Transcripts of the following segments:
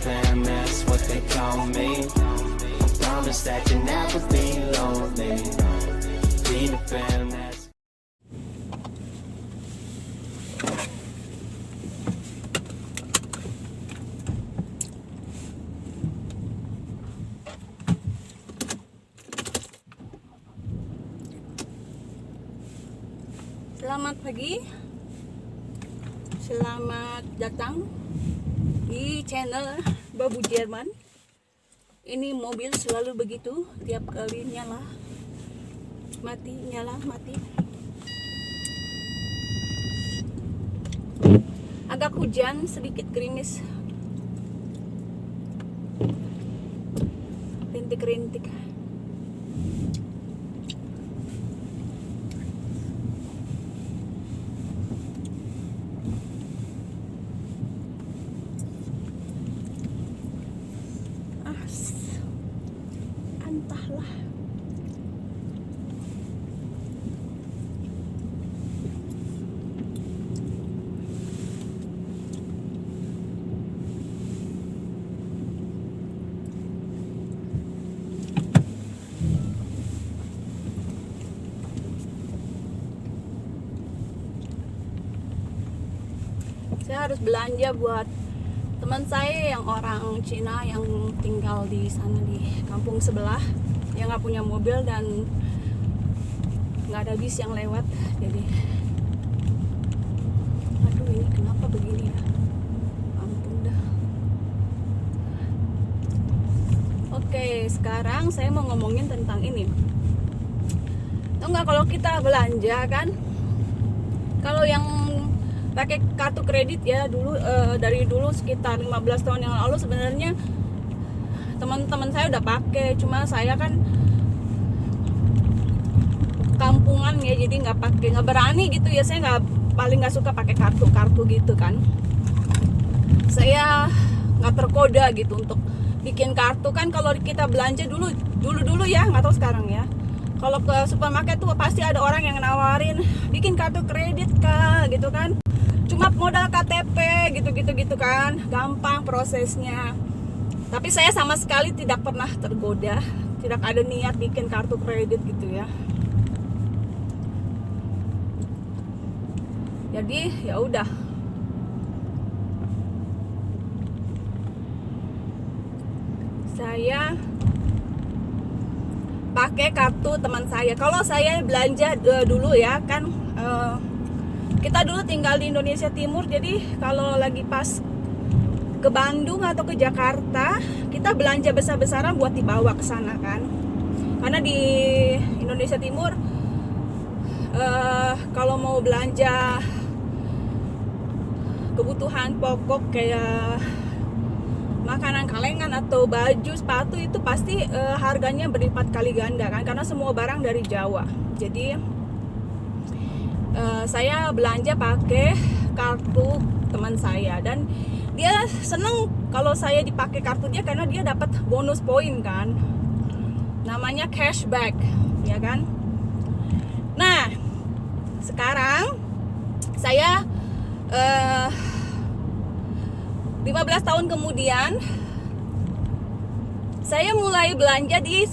fam, that's what they call me. I promise that you'll never be lonely. Be the fam, that's Selamat pagi, selamat datang di channel Babu Jerman. Ini mobil selalu begitu, tiap kali nyala mati, nyala mati. Agak hujan, sedikit gerimis, rintik-rintik. Entahlah. Saya harus belanja buat teman saya yang orang Cina yang tinggal di sana di kampung sebelah, yang nggak punya mobil dan nggak ada bis yang lewat. Jadi aduh, ini kenapa begini ya, ampun dah. Oke, sekarang saya mau ngomongin tentang ini. Tahu nggak, kalau kita belanja kan, kalau yang pakai kartu kredit ya dulu, dari dulu sekitar 15 tahun yang lalu sebenarnya teman-teman saya udah pakai, cuma saya kan kampungan ya, jadi nggak berani gitu ya. Saya paling nggak suka pakai kartu gitu kan. Saya nggak tergoda gitu untuk bikin kartu kan. Kalau kita belanja dulu ya, nggak tahu sekarang ya. Kalau ke supermarket tuh pasti ada orang yang nawarin bikin kartu kredit kah gitu kan. Cuma modal KTP gitu kan, gampang prosesnya. Tapi saya sama sekali tidak pernah tergoda, tidak ada niat bikin kartu kredit gitu ya. Jadi ya udah, saya pakai kartu teman saya. Kalau saya belanja dulu ya kan, kita dulu tinggal di Indonesia Timur, jadi kalau lagi pas ke Bandung atau ke Jakarta, kita belanja besar-besaran buat dibawa ke sana kan. Karena di Indonesia Timur kalau mau belanja kebutuhan pokok kayak makanan kalengan atau baju, sepatu, itu pasti harganya berlipat kali ganda kan, karena semua barang dari Jawa. Jadi saya belanja pakai kartu teman saya dan dia seneng kalau saya dipakai kartu dia, karena dia dapat bonus poin kan, namanya cashback ya kan. Nah sekarang saya 15 tahun kemudian saya mulai belanja di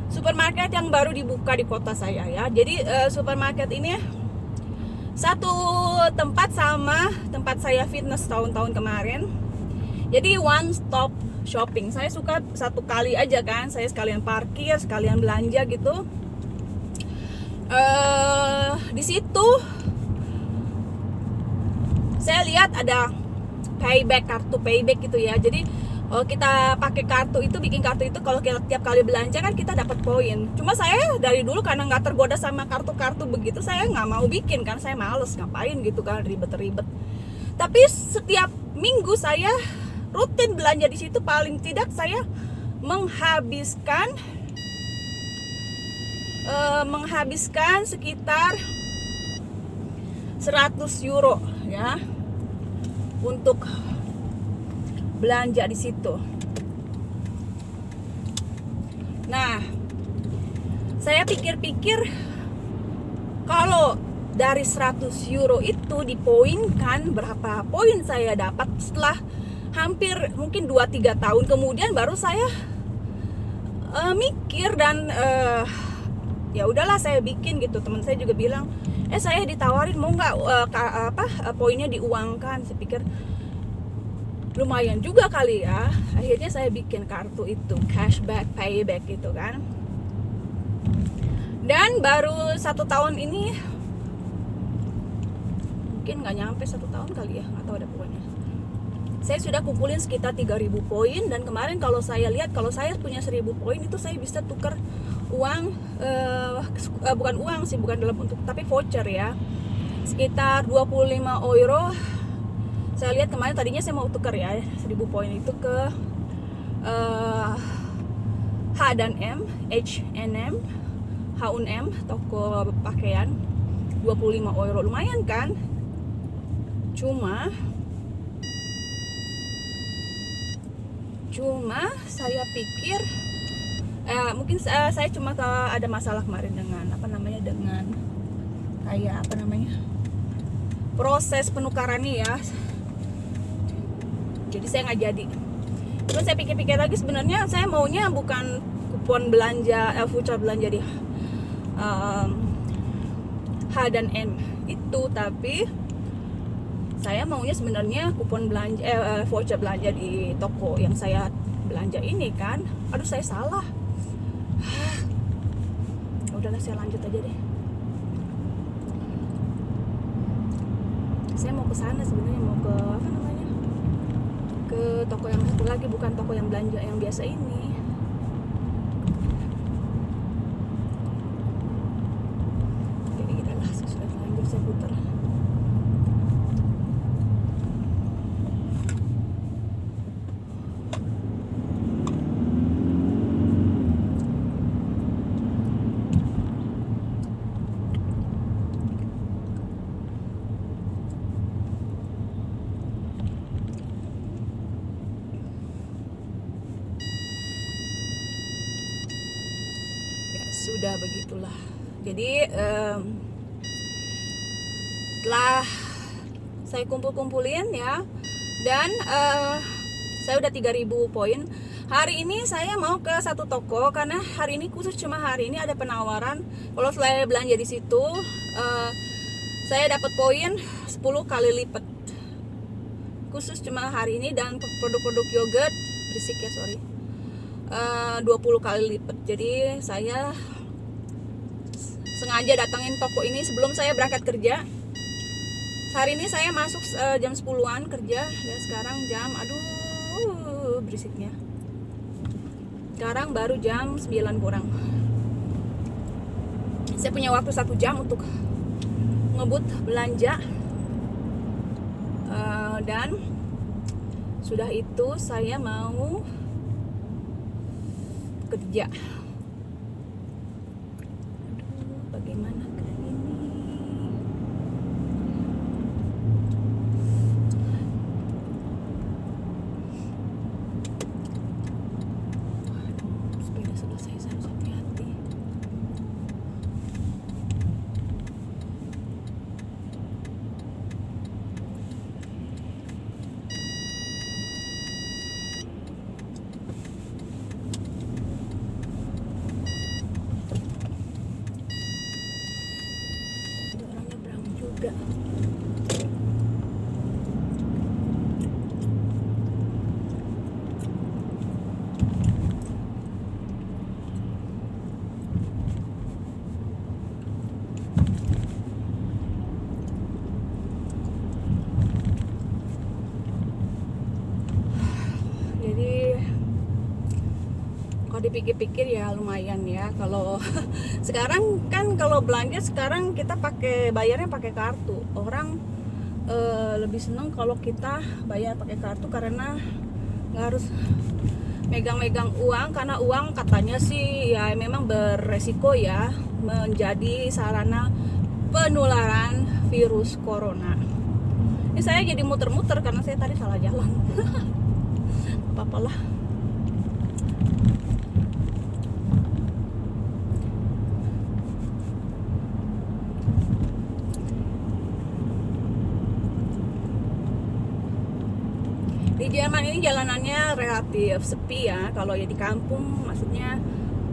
supermarket yang baru dibuka di kota saya ya. Jadi supermarket ini satu tempat sama tempat saya fitness tahun-tahun kemarin. Jadi one stop shopping. Saya suka satu kali aja kan, saya sekalian parkir, sekalian belanja gitu. Di situ saya lihat ada payback, kartu payback gitu ya. Jadi kita pakai kartu itu, bikin kartu itu, kalau tiap kali belanja kan kita dapat poin. Cuma saya dari dulu karena nggak tergoda sama kartu-kartu begitu, saya nggak mau bikin kan, saya males ngapain gitu kan, ribet-ribet. Tapi setiap minggu saya rutin belanja di situ, paling tidak saya menghabiskan sekitar 100 euro ya untuk belanja di situ. Nah, saya pikir-pikir kalau dari 100 euro itu dipoinkan, berapa poin saya dapat setelah hampir mungkin 2-3 tahun kemudian baru saya mikir dan ya udahlah saya bikin gitu. Teman saya juga bilang, saya ditawarin mau nggak poinnya diuangkan. Saya pikir lumayan juga kali ya. Akhirnya saya bikin kartu itu, cashback, payback gitu kan. Dan baru 1 tahun ini, mungkin nggak nyampe 1 tahun kali ya, atau ada pokoknya, saya sudah kumpulin sekitar 3.000 poin. Dan kemarin kalau saya lihat, kalau saya punya 1.000 poin itu saya bisa tukar uang, bukan uang sih, bukan dalam bentuk, tapi voucher ya, sekitar 25 euro. Saya lihat kemarin tadinya saya mau tukar ya 1.000 poin itu ke H&M, H&M, toko pakaian, 25 euro, lumayan kan? Cuma saya pikir mungkin saya cuma ada masalah kemarin dengan dengan kayak proses penukarannya ya. Jadi saya nggak jadi. Terus saya pikir-pikir lagi, sebenarnya saya maunya bukan kupon belanja, voucher belanja di H&M itu, tapi saya maunya sebenarnya kupon belanja, voucher belanja di toko yang saya belanja ini kan. Aduh, saya salah. Udahlah, saya lanjut aja deh. Saya mau ke sana sebenarnya, mau ke ke toko yang satu lagi, bukan toko yang belanja yang biasa ini. Jadi udahlah, saya sudah lanjut, saya putar. Sudah begitulah. Jadi setelah saya kumpulin ya, dan saya udah 3.000 poin. Hari ini saya mau ke satu toko karena hari ini khusus, cuma hari ini ada penawaran. Kalau saya belanja di situ, saya dapat poin 10 kali lipat. Khusus cuma hari ini, dan produk-produk yogurt, berisik ya, sorry, 20 kali lipat. Jadi saya sengaja datangin toko ini sebelum saya berangkat kerja. Hari ini saya masuk jam 10-an kerja, dan sekarang jam, aduh berisiknya, sekarang baru jam 9 kurang. Saya punya waktu 1 jam untuk ngebut belanja, dan sudah itu saya mau kerja. Bagaimana kali ini? Aduh, sepeda sebelah saya harus hati-hati. Juga. Jadi kalau dipikir-pikir ya lumayan ya. Kalau sekarang kan, kalau belanja sekarang kita bayarnya pakai kartu. Orang lebih seneng kalau kita bayar pakai kartu karena nggak harus megang-megang uang, karena uang katanya sih ya memang beresiko ya, menjadi sarana penularan virus corona. Ini saya jadi muter-muter karena saya tadi salah jalan. Apa-apalah. Di Jerman ini jalanannya relatif sepi ya. Kalau ya di kampung, maksudnya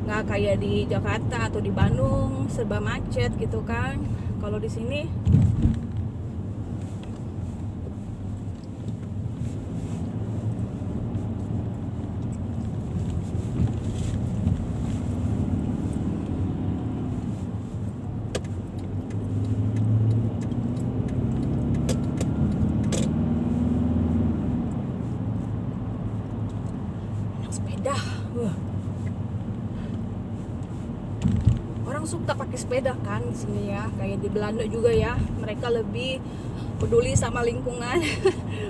nggak kayak di Jakarta atau di Bandung serba macet gitu kan. Kalau di sini sepeda. Orang suka pakai sepeda kan di sini ya, kayak di Belanda juga ya. Mereka lebih peduli sama lingkungan,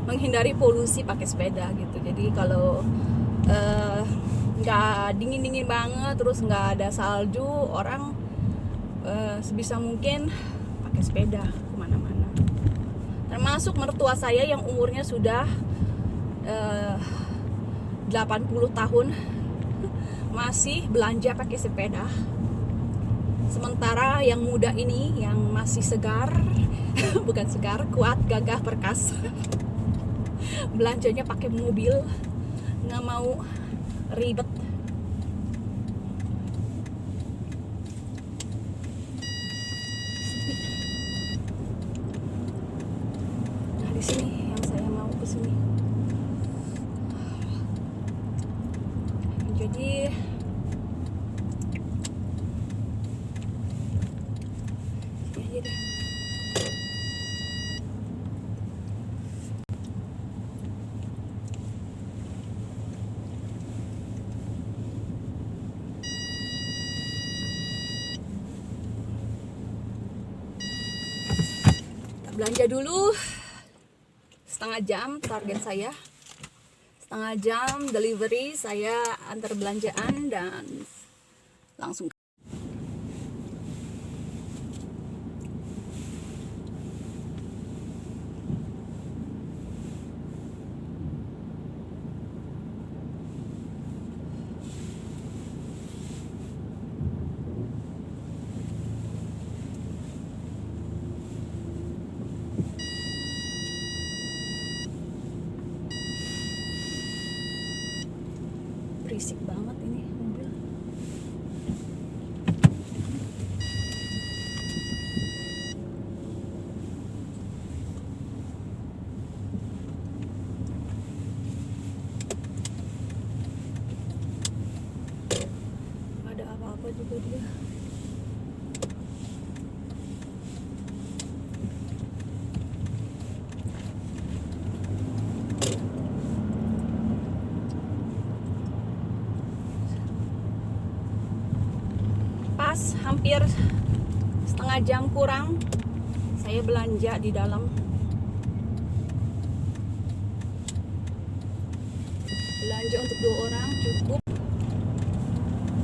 menghindari polusi pakai sepeda gitu. Jadi kalau nggak dingin banget, terus nggak ada salju, orang sebisa mungkin pakai sepeda kemana-mana. Termasuk mertua saya yang umurnya sudah 80 tahun masih belanja pakai sepeda. Sementara yang muda ini yang masih segar, bukan segar, kuat, gagah, perkasa, belanjanya pakai mobil, nggak mau ribet. Nah, di sini yang saya mau ke sini. Jadi sini aja deh. Kita belanja dulu. Setengah jam target saya. Setengah jam delivery, saya antar belanjaan dan langsung. Berisik banget ini mobil. Ada apa-apa juga dia. Hampir setengah jam kurang saya belanja di dalam. Belanja untuk 2 orang cukup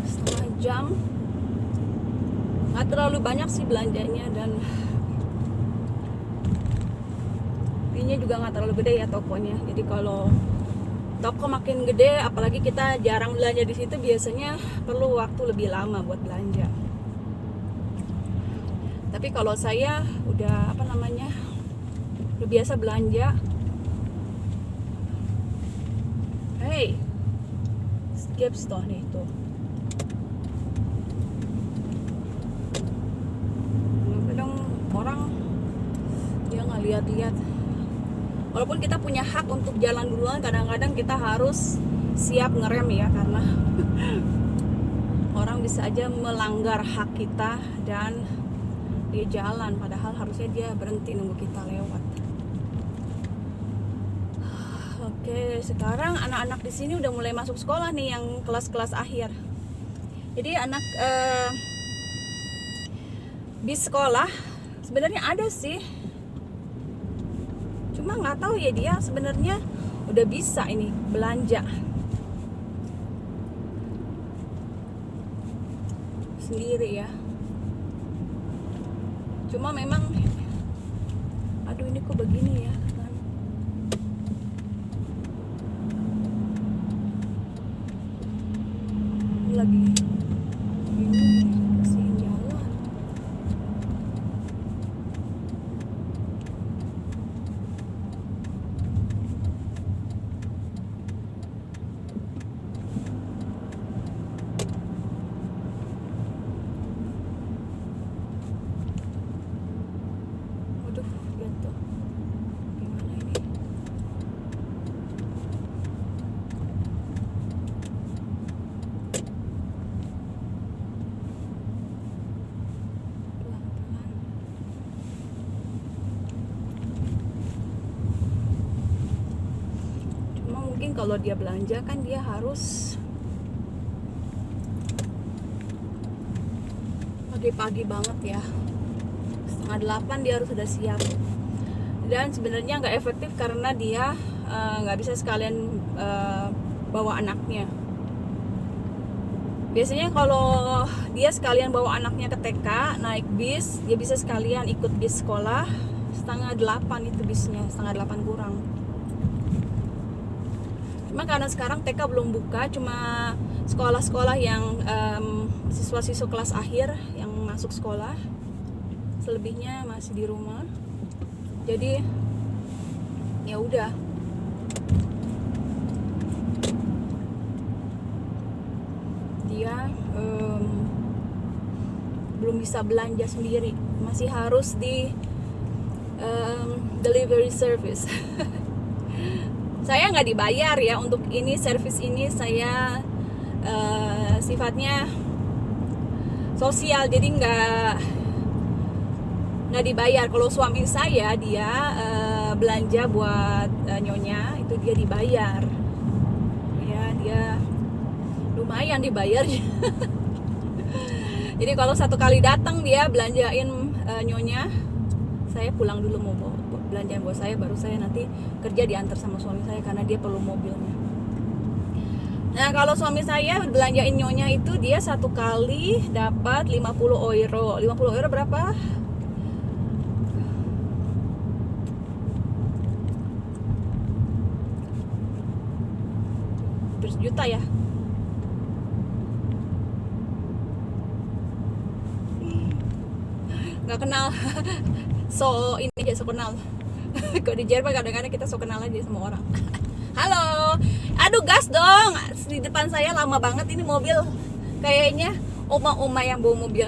setengah jam. Nggak terlalu banyak sih belanjanya, dan ini juga nggak terlalu gede ya tokonya. Jadi kalau toko makin gede, apalagi kita jarang belanja di situ, biasanya perlu waktu lebih lama buat belanja. Tapi kalau saya udah udah biasa belanja. Hey, gibt's doch nicht tuh. Kadang orang dia nggak lihat-lihat. Walaupun kita punya hak untuk jalan duluan, kadang-kadang kita harus siap ngerem ya, karena orang bisa aja melanggar hak kita dan dia jalan, padahal harusnya dia berhenti nunggu kita lewat. Oke, sekarang anak-anak di sini udah mulai masuk sekolah nih, yang kelas-kelas akhir. Jadi anak di sekolah sebenarnya ada sih, cuma nggak tahu ya dia sebenarnya udah bisa ini belanja sendiri ya. Cuma memang, aduh ini kok begini ya kan. Lagi ini kasih jalan. penting kalau dia belanja kan dia harus pagi-pagi banget ya, 7:30 dia harus sudah siap. Dan sebenarnya nggak efektif karena dia nggak bisa sekalian bawa anaknya. Biasanya kalau dia sekalian bawa anaknya ke TK naik bis, dia bisa sekalian ikut bis sekolah 7:30 itu bisnya, 7:30 kurang. Cuma karena sekarang TK belum buka, cuma sekolah-sekolah yang siswa-siswa kelas akhir yang masuk sekolah, selebihnya masih di rumah. Jadi ya udah, dia belum bisa belanja sendiri, masih harus di delivery service. Saya nggak dibayar ya untuk ini, service ini saya sifatnya sosial, jadi nggak dibayar. Kalau suami saya dia belanja buat nyonya itu dia dibayar ya, dia lumayan dibayarnya. Jadi kalau satu kali datang dia belanjain nyonya, saya pulang dulu mau belanjaan buat saya, baru saya nanti kerja diantar sama suami saya karena dia perlu mobilnya. Nah kalau suami saya belanjain nyonya itu dia satu kali dapat 50 euro. 50 euro berapa? Berjuta ya. Nggak kenal. So ini aja so kenal. Kalau di Jerman kadang-kadang kita so kenal aja sama orang. Halo, aduh gas dong, di depan saya lama banget ini mobil, kayaknya oma-oma yang bawa mobil.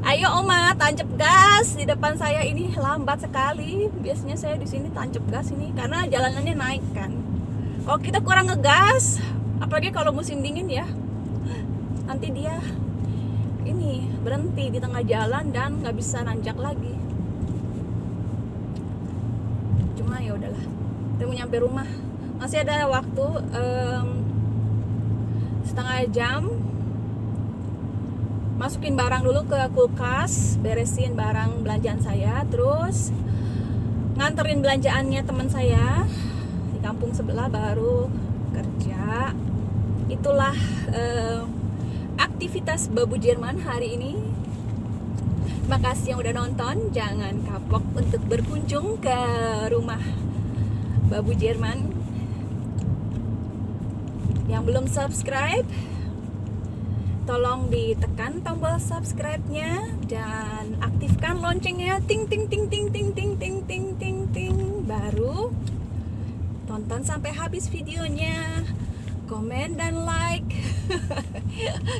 Ayo oma, tancap gas di depan saya, ini lambat sekali. Biasanya saya di sini tancap gas ini karena jalanannya naik kan. Kalau kita kurang ngegas, apalagi kalau musim dingin ya, nanti dia ini berhenti di tengah jalan dan nggak bisa nanjak lagi. Cuma ya udahlah, kita mau nyampe rumah, masih ada waktu setengah jam. Masukin barang dulu ke kulkas, beresin barang belanjaan saya, terus nganterin belanjaannya teman saya di kampung sebelah, baru kerja. Itulah aktivitas Babu Jerman hari ini. Makasih yang udah nonton. Jangan kapok untuk berkunjung ke rumah Babu Jerman. Yang belum subscribe, tolong ditekan tombol subscribe-nya dan aktifkan loncengnya, ting ting ting ting ting ting ting ting ting ting. Baru tonton sampai habis videonya, komen dan like.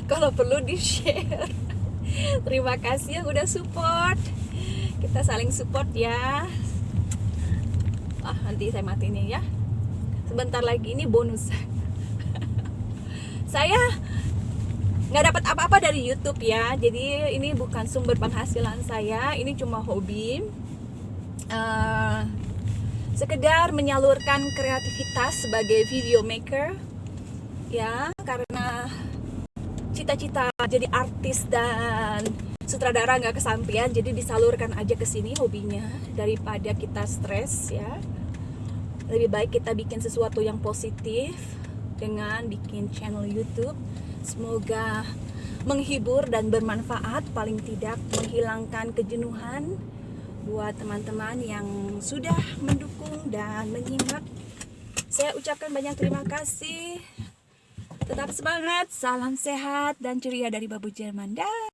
Kalau perlu di share. Terima kasih yang udah support. Kita saling support ya. Nanti saya matiin ya. Sebentar lagi ini bonus. Saya nggak dapat apa-apa dari YouTube ya. Jadi ini bukan sumber penghasilan saya. Ini cuma hobi. Sekedar menyalurkan kreativitas sebagai video maker. Ya, karena cita-cita jadi artis dan sutradara nggak kesampaian, jadi disalurkan aja ke sini hobinya daripada kita stres ya. Lebih baik kita bikin sesuatu yang positif dengan bikin channel YouTube. Semoga menghibur dan bermanfaat, paling tidak menghilangkan kejenuhan buat teman-teman yang sudah mendukung dan menyimak. Saya ucapkan banyak terima kasih. Tetap semangat, salam sehat dan ceria dari Babu Jerman. Dah.